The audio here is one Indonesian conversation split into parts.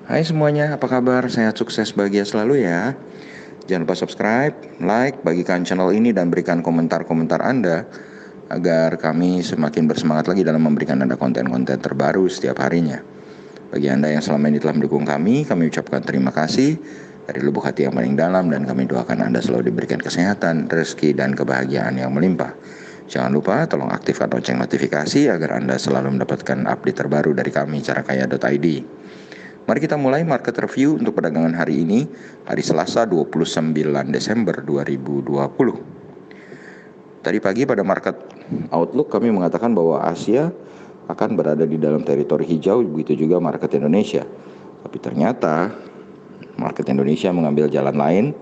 Hai semuanya, apa kabar? Sehat, sukses, bahagia selalu ya. Jangan lupa subscribe, like, bagikan channel ini dan berikan komentar-komentar Anda agar kami semakin bersemangat lagi dalam memberikan Anda konten-konten terbaru setiap harinya. Bagi Anda yang selama ini telah mendukung kami ucapkan terima kasih dari lubuk hati yang paling dalam dan kami doakan Anda selalu diberikan kesehatan, rezeki, dan kebahagiaan yang melimpah. Jangan lupa tolong aktifkan lonceng notifikasi agar Anda selalu mendapatkan update terbaru dari kami carakaya.id. Mari kita mulai market review untuk perdagangan hari ini, hari Selasa 29 Desember 2020. Tadi pagi pada market outlook kami mengatakan bahwa Asia akan berada di dalam teritori hijau, begitu juga market Indonesia. Tapi ternyata market Indonesia mengambil jalan lain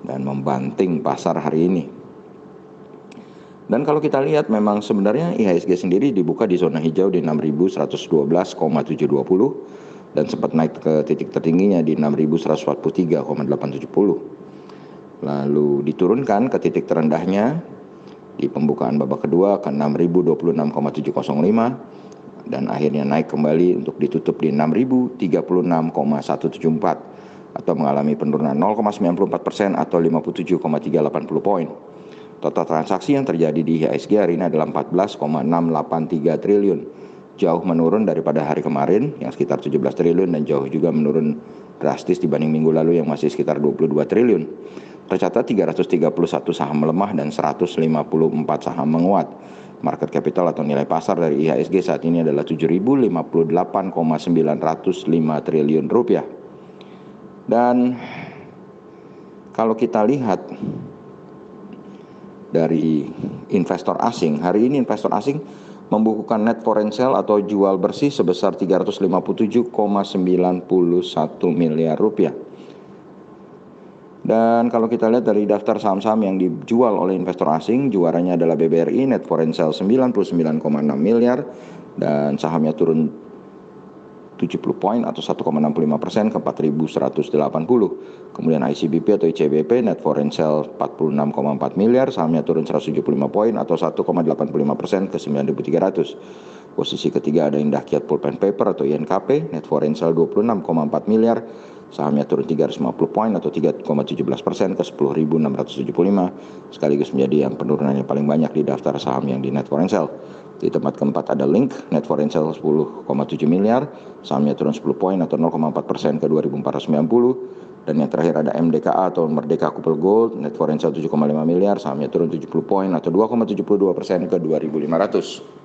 dan membanting pasar hari ini. Dan kalau kita lihat memang sebenarnya IHSG sendiri dibuka di zona hijau di 6111,720 dan sempat naik ke titik tertingginya di 6143,870. Lalu diturunkan ke titik terendahnya di pembukaan babak kedua ke 6026,705 dan akhirnya naik kembali untuk ditutup di 6036,174 atau mengalami penurunan 0,94% atau 57,380 poin. Total transaksi yang terjadi di IHSG hari ini adalah 14,683 triliun. Jauh menurun daripada hari kemarin yang sekitar 17 triliun dan jauh juga menurun drastis dibanding minggu lalu yang masih sekitar 22 triliun. Tercatat 331 saham melemah dan 154 saham menguat. Market capital atau nilai pasar dari IHSG saat ini adalah 7.058,905 triliun rupiah. Dan kalau kita lihat dari investor asing, hari ini investor asing membukukan net foreign sale atau jual bersih sebesar 357,91 miliar rupiah. Dan kalau kita lihat dari daftar saham-saham yang dijual oleh investor asing, juaranya adalah BBRI, net foreign sale 99,6 miliar dan sahamnya turun 70 poin atau 1,65% ke 4.180. Kemudian ICBP atau ICBP net foreign sale 46,4 miliar, sahamnya turun 175 poin atau 1,85% ke 9.300. Posisi ketiga ada Indah Kiat Pulp and Paper atau INKP, net foreign sale 26,4 miliar, sahamnya turun 350 poin atau 3,17% ke 10.675, sekaligus menjadi yang penurunannya paling banyak di daftar saham yang di net foreign sale. Di tempat keempat ada Link, net foreign sale 10,7 miliar, sahamnya turun 10 poin atau 0,4% ke 2.490. Dan yang terakhir ada MDKA atau Merdeka Kupel Gold, net foreign sale 7,5 miliar, sahamnya turun 70 poin atau 2,72% ke 2.500.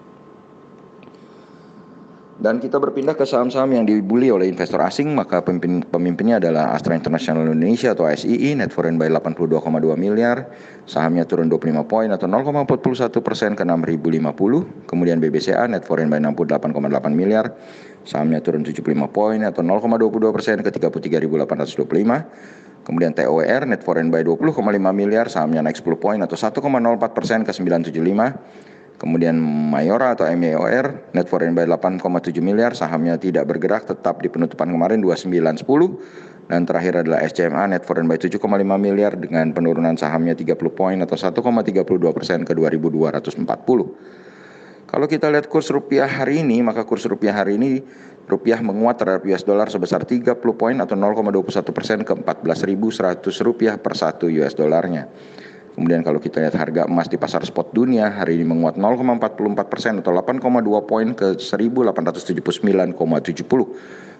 Dan kita berpindah ke saham-saham yang dibuli oleh investor asing, maka pemimpinnya adalah Astra International Indonesia atau ASII, net foreign buy 82,2 miliar, sahamnya turun 25 poin atau 0,41% ke 6.050. Kemudian BBCA, net foreign buy 68,8 miliar, sahamnya turun 75 poin atau 0,22% ke 33.825. Kemudian TOWR, net foreign buy 20,5 miliar, sahamnya naik 10 poin atau 1,04% ke 975. Kemudian Mayora atau MEOR, net foreign buy 8,7 miliar, sahamnya tidak bergerak, tetap di penutupan kemarin 2910. Dan terakhir adalah SCMA, net foreign buy 7,5 miliar dengan penurunan sahamnya 30 poin atau 1,32% ke 2.240. Kalau kita lihat kurs rupiah hari ini, maka kurs rupiah hari ini rupiah menguat terhadap US dollar sebesar 30 poin atau 0,21% ke 14.100 rupiah per 1 US dollarnya. Kemudian kalau kita lihat harga emas di pasar spot dunia hari ini menguat 0,44% atau 8,2 poin ke 1879,70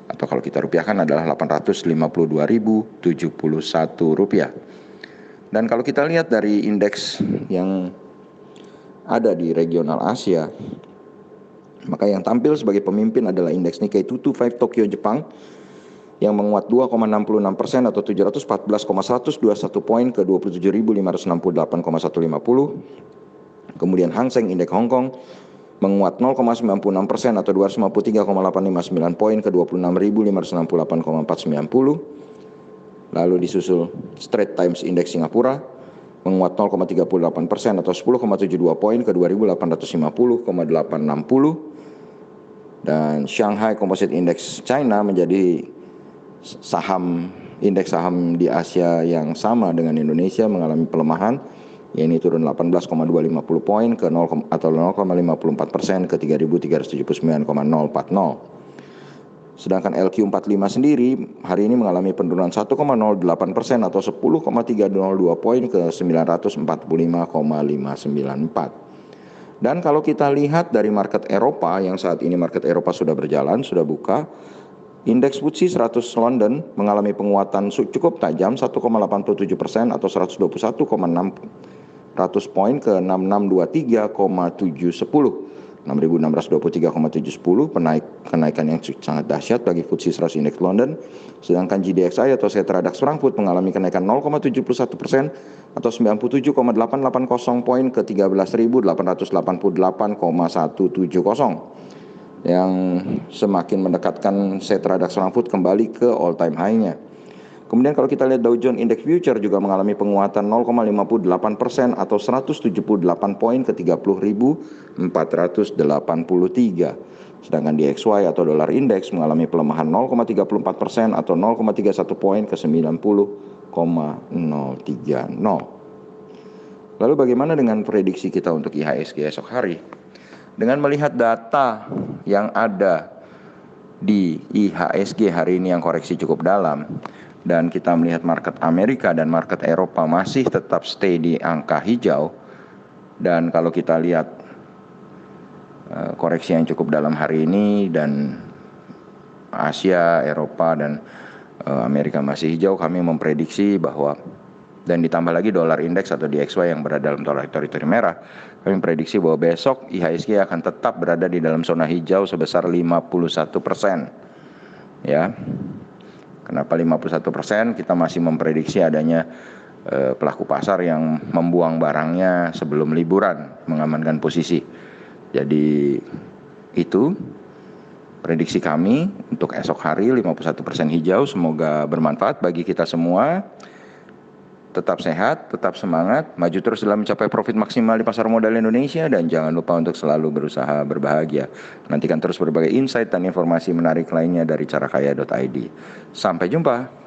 atau kalau kita rupiahkan adalah 852.071 rupiah. Dan kalau kita lihat dari indeks yang ada di regional Asia, maka yang tampil sebagai pemimpin adalah indeks Nikkei 225 Tokyo Jepang yang menguat 2,66% atau 714,121 poin ke 27.568,150. Kemudian Hang Seng Indeks Hong Kong menguat 0,96% atau 253,859 poin ke 26.568,490. Lalu disusul Straits Times Index Singapura menguat 0,38% atau 10,72 poin ke 2.850,860. Dan Shanghai Composite Index China menjadi indeks saham di Asia yang sama dengan Indonesia mengalami pelemahan, yaitu turun 18,250 poin ke 0,54% ke 3.379,040. Sedangkan LQ45 sendiri hari ini mengalami penurunan 1,08% atau 10,302 poin ke 945,594. Dan kalau kita lihat dari market Eropa, yang saat ini market Eropa sudah berjalan, sudah buka, indeks FTSE 100 London mengalami penguatan cukup tajam 1,87% atau 121,600 poin ke 6623,710. 6.623,710, kenaikan yang sangat dahsyat bagi FTSE 100 Index London. Sedangkan GDXI atau Xetra DAX Frankfurt mengalami kenaikan 0,71% atau 97,880 poin ke 13.888,170, yang semakin mendekatkan Xetra DAX Frankfurt kembali ke all time high-nya. Kemudian kalau kita lihat Dow Jones Index Future juga mengalami penguatan 0,58% atau 178 poin ke 30.483. Sedangkan DXY atau Dollar Index mengalami pelemahan 0,34% atau 0,31 poin ke 90,030. Lalu bagaimana dengan prediksi kita untuk IHSG esok hari? Dengan melihat data yang ada di IHSG hari ini yang koreksi cukup dalam, dan kita melihat market Amerika dan market Eropa masih tetap stay di angka hijau, dan kalau kita lihat koreksi yang cukup dalam hari ini dan Asia, Eropa, dan Amerika masih hijau, kami memprediksi bahwa, dan ditambah lagi dolar indeks atau DXY yang berada dalam teritori merah, kami memprediksi bahwa besok IHSG akan tetap berada di dalam zona hijau sebesar 51%. Ya. Kenapa 51%? Kita masih memprediksi adanya pelaku pasar yang membuang barangnya sebelum liburan, mengamankan posisi. Jadi itu prediksi kami untuk esok hari 51% hijau. Semoga bermanfaat bagi kita semua. Tetap sehat, tetap semangat, maju terus dalam mencapai profit maksimal di pasar modal Indonesia, dan jangan lupa untuk selalu berusaha berbahagia. Nantikan terus berbagai insight dan informasi menarik lainnya dari carakaya.id. Sampai jumpa.